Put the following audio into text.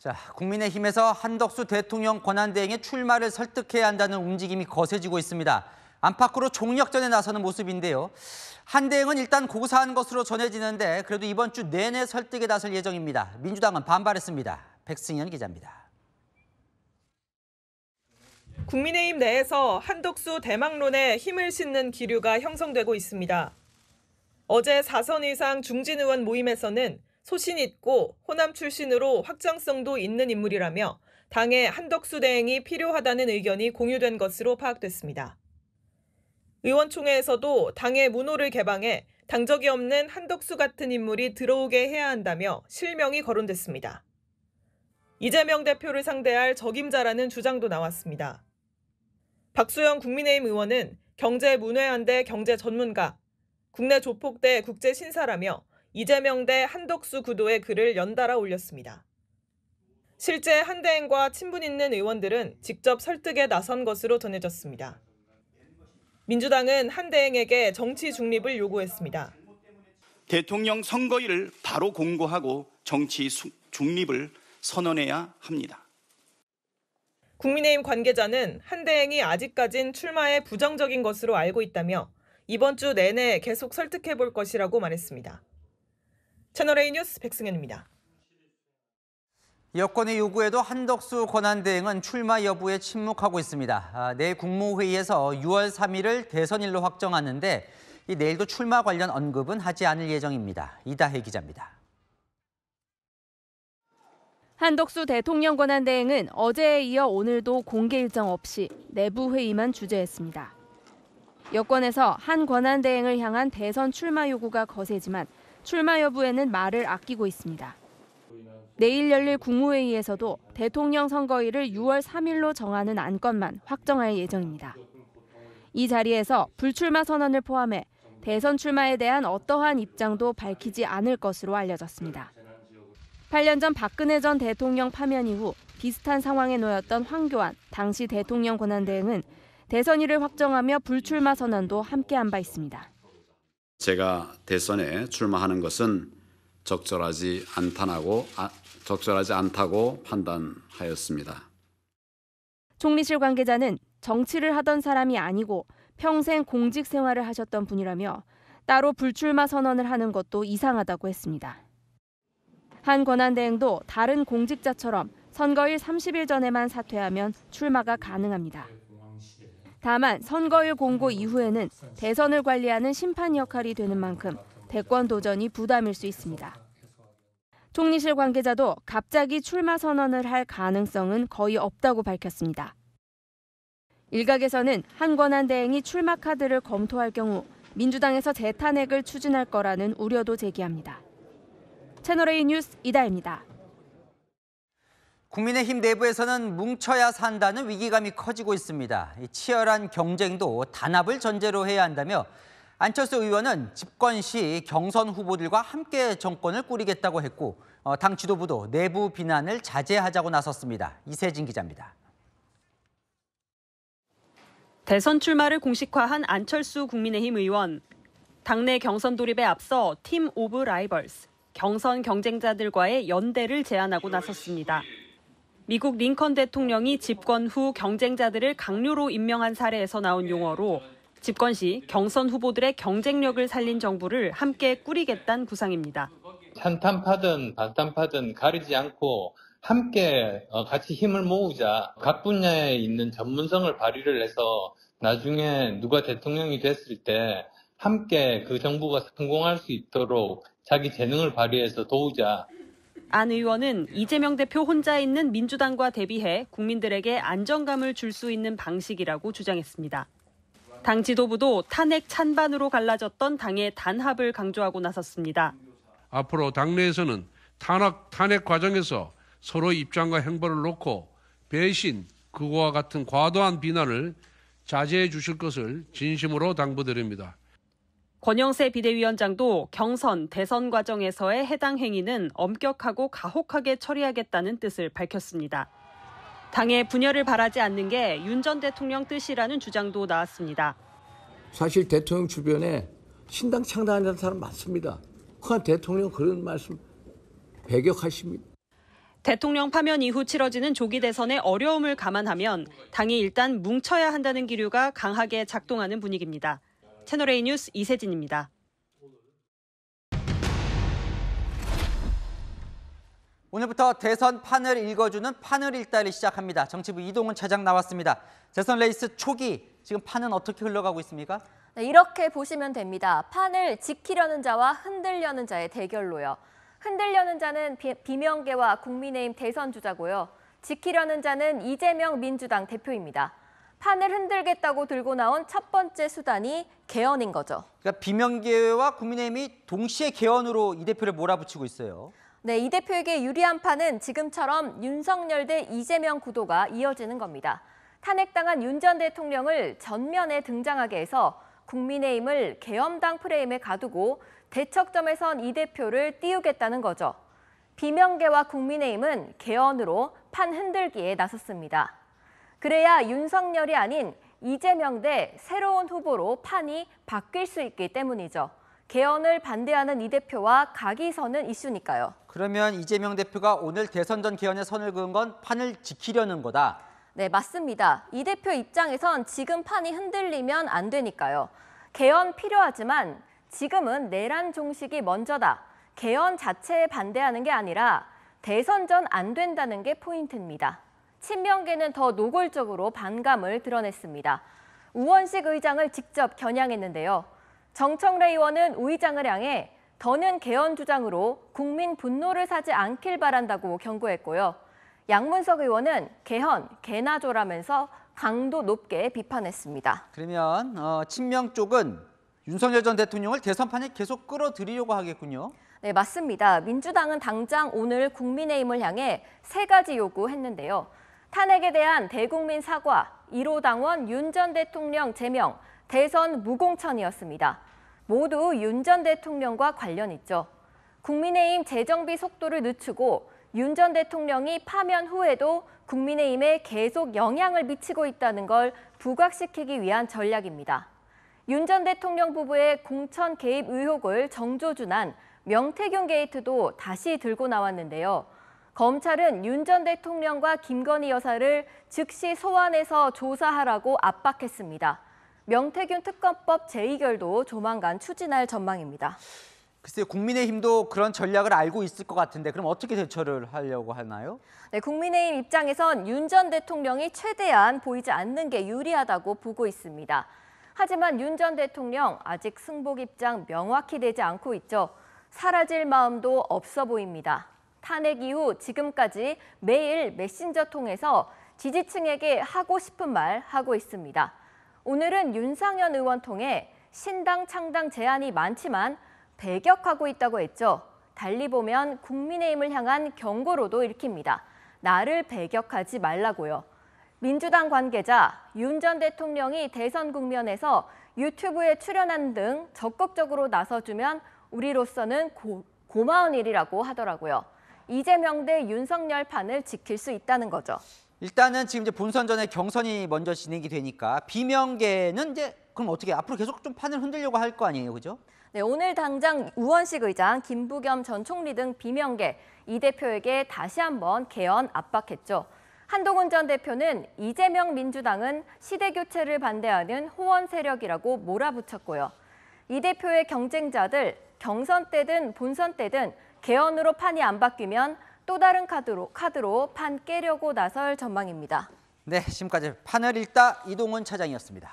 자, 국민의힘에서 한덕수 대통령 권한대행의 출마를 설득해야 한다는 움직임이 거세지고 있습니다. 안팎으로 총력전에 나서는 모습인데요. 한 대행은 일단 고사한 것으로 전해지는데 그래도 이번 주 내내 설득에 나설 예정입니다. 민주당은 반발했습니다. 백승현 기자입니다. 국민의힘 내에서 한덕수 대망론에 힘을 싣는 기류가 형성되고 있습니다. 어제 4선 이상 중진 의원 모임에서는 소신 있고 호남 출신으로 확장성도 있는 인물이라며 당에 한덕수 대행이 필요하다는 의견이 공유된 것으로 파악됐습니다. 의원총회에서도 당의 문호를 개방해 당적이 없는 한덕수 같은 인물이 들어오게 해야 한다며 실명이 거론됐습니다. 이재명 대표를 상대할 적임자라는 주장도 나왔습니다. 박수영 국민의힘 의원은 경제문외한대 경제전문가, 국내 조폭대 국제신사라며 이재명 대 한덕수 구도의 글을 연달아 올렸습니다. 실제 한 대행과 친분 있는 의원들은 직접 설득에 나선 것으로 전해졌습니다. 민주당은 한 대행에게 정치 중립을 요구했습니다. 대통령 선거일을 바로 공고하고 정치 중립을 선언해야 합니다. 국민의힘 관계자는 한 대행이 아직까진 출마에 부정적인 것으로 알고 있다며 이번 주 내내 계속 설득해 볼 것이라고 말했습니다. 채널A 뉴스 백승현입니다. 여권의 요구에도 한덕수 권한대행은 출마 여부에 침묵하고 있습니다. 내일 국무회의에서 6월 3일을 대선일로 확정하는데 내일도 출마 관련 언급은 하지 않을 예정입니다. 이다혜 기자입니다. 한덕수 대통령 권한대행은 어제에 이어 오늘도 공개 일정 없이 내부 회의만 주재했습니다. 여권에서 한 권한대행을 향한 대선 출마 요구가 거세지만 출마 여부에는 말을 아끼고 있습니다. 내일 열릴 국무회의에서도 대통령 선거일을 6월 3일로 정하는 안건만 확정할 예정입니다. 이 자리에서 불출마 선언을 포함해 대선 출마에 대한 어떠한 입장도 밝히지 않을 것으로 알려졌습니다. 8년 전 박근혜 전 대통령 파면 이후 비슷한 상황에 놓였던 황교안 당시 대통령 권한대행은 대선일을 확정하며 불출마 선언도 함께한 바 있습니다. 제가 대선에 출마하는 것은 적절하지 않다고 판단하였습니다. 총리실 관계자는 정치를 하던 사람이 아니고 평생 공직 생활을 하셨던 분이라며 따로 불출마 선언을 하는 것도 이상하다고 했습니다. 한 권한대행도 다른 공직자처럼 선거일 30일 전에만 사퇴하면 출마가 가능합니다. 다만 선거일 공고 이후에는 대선을 관리하는 심판 역할이 되는 만큼 대권 도전이 부담일 수 있습니다. 총리실 관계자도 갑자기 출마 선언을 할 가능성은 거의 없다고 밝혔습니다. 일각에서는 한 권한대행이 출마 카드를 검토할 경우 민주당에서 재탄핵을 추진할 거라는 우려도 제기합니다. 채널A 뉴스 이다혜입니다. 국민의힘 내부에서는 뭉쳐야 산다는 위기감이 커지고 있습니다. 치열한 경쟁도 단합을 전제로 해야 한다며 안철수 의원은 집권 시 경선 후보들과 함께 정권을 꾸리겠다고 했고 당 지도부도 내부 비난을 자제하자고 나섰습니다. 이세진 기자입니다. 대선 출마를 공식화한 안철수 국민의힘 의원. 당내 경선 돌입에 앞서 팀 오브 라이벌스, 경선 경쟁자들과의 연대를 제안하고 나섰습니다. 미국 링컨 대통령이 집권 후 경쟁자들을 강요로 임명한 사례에서 나온 용어로 집권 시 경선 후보들의 경쟁력을 살린 정부를 함께 꾸리겠다는 구상입니다. 찬탄파든 반탄파든 가리지 않고 함께 같이 힘을 모으자. 각 분야에 있는 전문성을 발휘를 해서 나중에 누가 대통령이 됐을 때 함께 그 정부가 성공할 수 있도록 자기 재능을 발휘해서 도우자. 안 의원은 이재명 대표 혼자 있는 민주당과 대비해 국민들에게 안정감을 줄 수 있는 방식이라고 주장했습니다. 당 지도부도 탄핵 찬반으로 갈라졌던 당의 단합을 강조하고 나섰습니다. 앞으로 당내에서는 탄핵 과정에서 서로 입장과 행보를 놓고 배신, 그거와 같은 과도한 비난을 자제해 주실 것을 진심으로 당부드립니다. 권영세 비대위원장도 경선, 대선 과정에서의 해당 행위는 엄격하고 가혹하게 처리하겠다는 뜻을 밝혔습니다. 당의 분열을 바라지 않는 게 윤 전 대통령 뜻이라는 주장도 나왔습니다. 사실 대통령 주변에 신당 창당하는 사람 많습니다. 그러나 대통령 그런 말씀 배격하십니다. 대통령 파면 이후 치러지는 조기 대선의 어려움을 감안하면 당이 일단 뭉쳐야 한다는 기류가 강하게 작동하는 분위기입니다. 채널A 뉴스 이세진입니다. 오늘부터 대선 판을 읽어주는 판을 읽다를 시작합니다. 정치부 이동훈 차장 나왔습니다. 대선 레이스 초기, 지금 판은 어떻게 흘러가고 있습니까? 네, 이렇게 보시면 됩니다. 판을 지키려는 자와 흔들려는 자의 대결로요. 흔들려는 자는 비명계와 국민의힘 대선 주자고요. 지키려는 자는 이재명 민주당 대표입니다. 판을 흔들겠다고 들고 나온 첫 번째 수단이 개헌인 거죠. 그러니까 비명계와 국민의힘이 동시에 개헌으로 이 대표를 몰아붙이고 있어요. 네, 이 대표에게 유리한 판은 지금처럼 윤석열 대 이재명 구도가 이어지는 겁니다. 탄핵당한 윤 전 대통령을 전면에 등장하게 해서 국민의힘을 계엄당 프레임에 가두고 대척점에 선 이 대표를 띄우겠다는 거죠. 비명계와 국민의힘은 개헌으로 판 흔들기에 나섰습니다. 그래야 윤석열이 아닌 이재명 대 새로운 후보로 판이 바뀔 수 있기 때문이죠. 개헌을 반대하는 이 대표와 각이 서는 이슈니까요. 그러면 이재명 대표가 오늘 대선 전 개헌에 선을 그은 건 판을 지키려는 거다. 네, 맞습니다. 이 대표 입장에선 지금 판이 흔들리면 안 되니까요. 개헌 필요하지만 지금은 내란 종식이 먼저다. 개헌 자체에 반대하는 게 아니라 대선 전 안 된다는 게 포인트입니다. 친명계는 더 노골적으로 반감을 드러냈습니다. 우원식 의장을 직접 겨냥했는데요. 정청래 의원은 우 의장을 향해 더는 개헌 주장으로 국민 분노를 사지 않길 바란다고 경고했고요. 양문석 의원은 개헌, 개나 줘라면서 강도 높게 비판했습니다. 그러면 친명 쪽은 윤석열 전 대통령을 대선판에 계속 끌어들이려고 하겠군요. 네, 맞습니다. 민주당은 당장 오늘 국민의힘을 향해 3가지 요구했는데요. 탄핵에 대한 대국민 사과, 1호 당원 윤 전 대통령 제명, 대선 무공천이었습니다. 모두 윤 전 대통령과 관련 있죠. 국민의힘 재정비 속도를 늦추고 윤 전 대통령이 파면 후에도 국민의힘에 계속 영향을 미치고 있다는 걸 부각시키기 위한 전략입니다. 윤 전 대통령 부부의 공천 개입 의혹을 정조준한 명태균 게이트도 다시 들고 나왔는데요. 검찰은 윤 전 대통령과 김건희 여사를 즉시 소환해서 조사하라고 압박했습니다. 명태균 특검법 재의결도 조만간 추진할 전망입니다. 글쎄요, 국민의힘도 그런 전략을 알고 있을 것 같은데 그럼 어떻게 대처를 하려고 하나요? 네, 국민의힘 입장에선 윤 전 대통령이 최대한 보이지 않는 게 유리하다고 보고 있습니다. 하지만 윤 전 대통령 아직 승복 입장 명확히 되지 않고 있죠. 사라질 마음도 없어 보입니다. 탄핵 이후 지금까지 매일 메신저 통해서 지지층에게 하고 싶은 말 하고 있습니다. 오늘은 윤상현 의원 통해 신당 창당 제안이 많지만 배격하고 있다고 했죠. 달리 보면 국민의힘을 향한 경고로도 읽힙니다. 나를 배격하지 말라고요. 민주당 관계자, 윤 전 대통령이 대선 국면에서 유튜브에 출연하는 등 적극적으로 나서주면 우리로서는 고마운 일이라고 하더라고요. 이재명 대 윤석열 판을 지킬 수 있다는 거죠. 일단은 지금 이제 본선 전에 경선이 먼저 진행이 되니까 비명계는 이제 그럼 어떻게 앞으로 계속 좀 판을 흔들려고 할 거 아니에요, 그죠? 네, 오늘 당장 우원식 의장, 김부겸 전 총리 등 비명계 이 대표에게 다시 한번 개헌 압박했죠. 한동훈 전 대표는 이재명 민주당은 시대교체를 반대하는 호원 세력이라고 몰아붙였고요. 이 대표의 경쟁자들 경선 때든 본선 때든 개헌으로 판이 안 바뀌면 또 다른 카드로 판 깨려고 나설 전망입니다. 네, 지금까지 판을 읽다 이동훈 차장이었습니다.